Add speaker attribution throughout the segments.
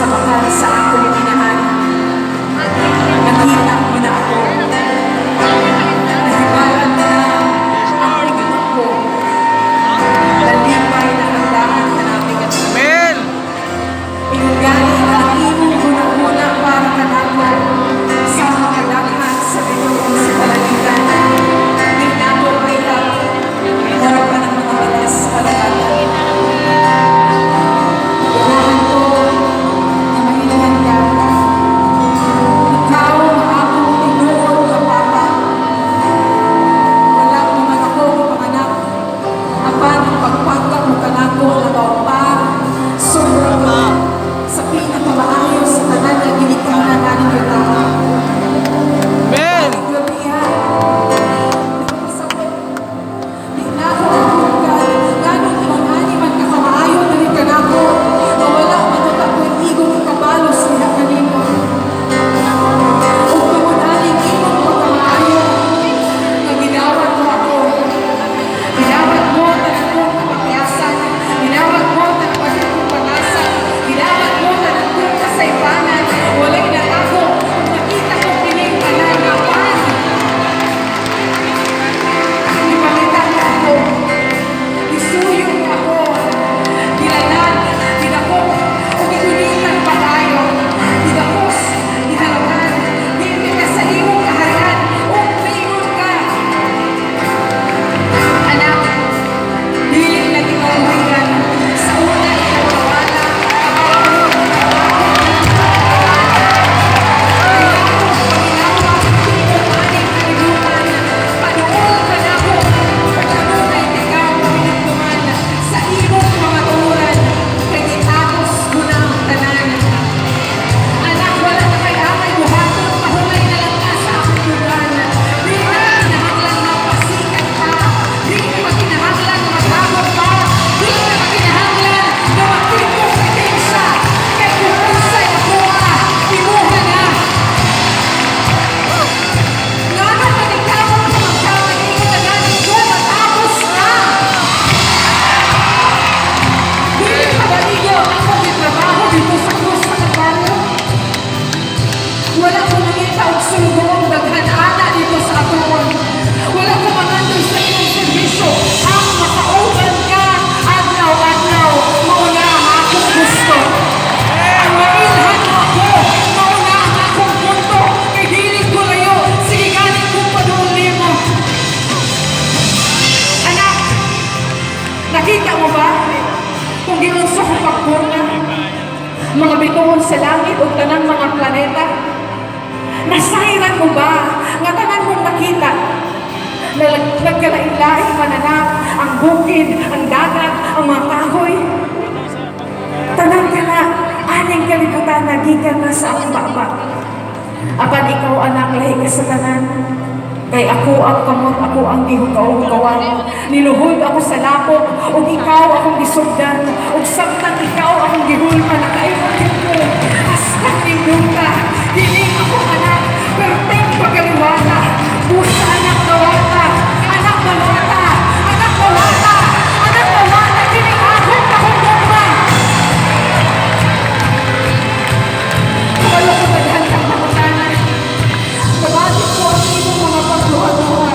Speaker 1: sa bakal sa aking hinahanap. Nakita mo na ako. Nahiwalaan mo na ang pagiging ko. Lalipay na handaan na namin at
Speaker 2: Amen!
Speaker 1: inugali ang imong una-una para kanako sa mga daghan sa binuong sa kalalitan. Di na ako ay harap ka ng mga balas kalagatan. Ganahan ko na mahilihan ka. Ikaw ang akong tinuod na papa. Wala naman ako panganak. Apan ang pagpanggap mo kanako labaw pa. Sobrang sa pinakamaayos sa tanan na ginikanan natin yung tama.
Speaker 2: Amen!
Speaker 1: Gabi yan. Di na ako nagulgan. Ganong imangani man kakamaayo na rin ka na ako. Mawala matuta ko yung igong ikabalos niya kanino. O kumunhaling imong pagkamaayo na ginawat mo ako. Ginawat mo na akong kapatiyasan. Ginawat mo na akong pag-asa. Ginawat mo na akong kasaypanan. Walay na ako. Nakita ko piling kalagapan. Ipalitan ka ako. Isuyo mo ako. Dilanan, dinakok, o gigulitan pa tayo. Dinakos, dihalagan, hindi ka sa iyong kaharian, o pingon ka. Anak, dili na tinawagyan. Sa una ikaw nawala. Wala ko nakita og sulgong daghan ana dito sa atuon. Wala ko mangandoy sa iyong serbisyo. Ang makauban ka, adlaw-adlaw, mauna ang akong gusto. Ang mailhan mo ako, mauna ang akong punto. Kay dilig ko layo, sige galing kong paduli mo. Anak, nakita mo ba? Kung ginunso ko pagpuna, mga bituon sa langit o tanang mga planeta, nasairan mo ba nga tanan mong nakita na nagkalain-laing mananap ang bukid, ang dagat, ang mga kahoy? Tanan ka na, aning kalibutan na gikan na sa akong baba. Apan ikaw anak lahi ka sa tanan. Kay ako ang kamot, ako ang gihugaw-hugawan. Niluhod ako sa lapok, ug ikaw akong gisugdan, ug samtang ikaw akong gihulma na kaimong ko. Hasta nindong ka, dili ako anak, pero ting pagaliwala. Pusa anak nawata, anak nawata, anak nawata, anak nawata, kining ahon akong gumba. Wala ko madhan kang pakutanan. Nabati ko ang iyong mga pagluha-luha.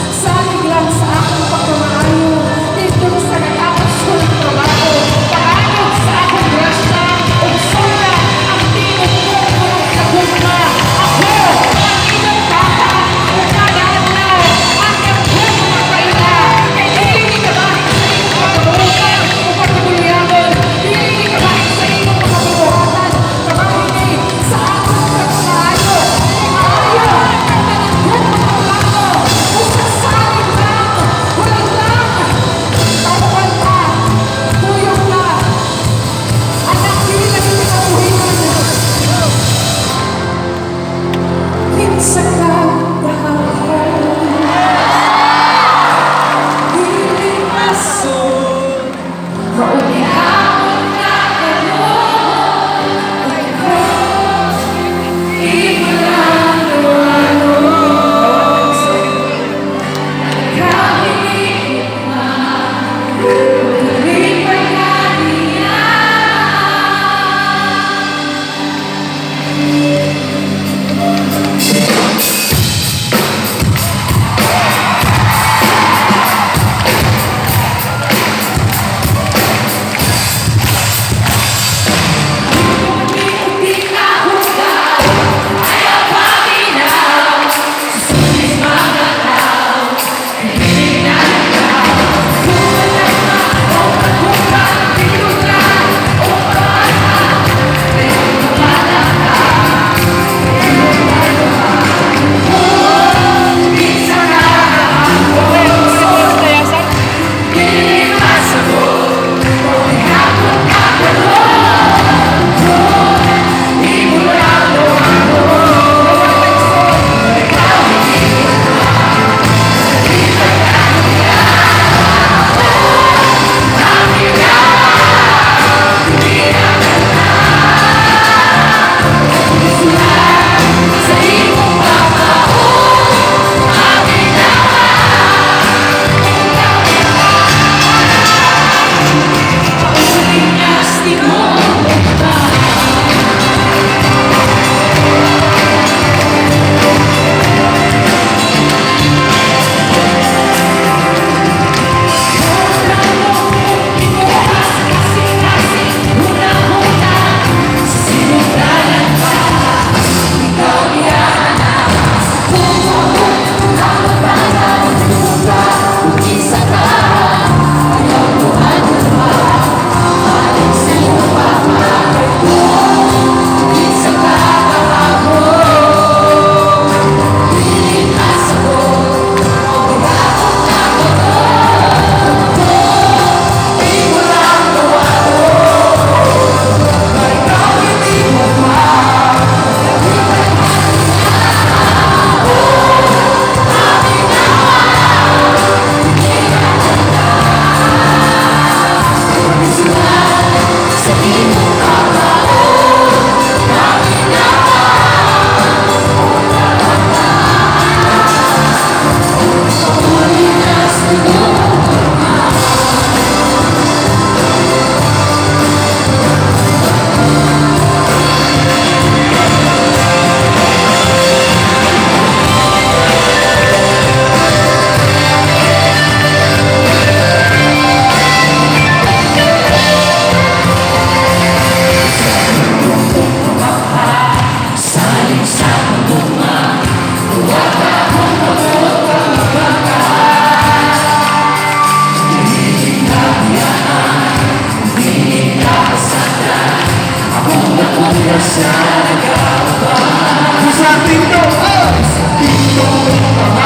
Speaker 1: Salig lang sa akong pagkamaayo. Dito sa natapos ko ng trabaho. Paano sa akong grasya.
Speaker 3: sa pinto, oh! Pinto, mga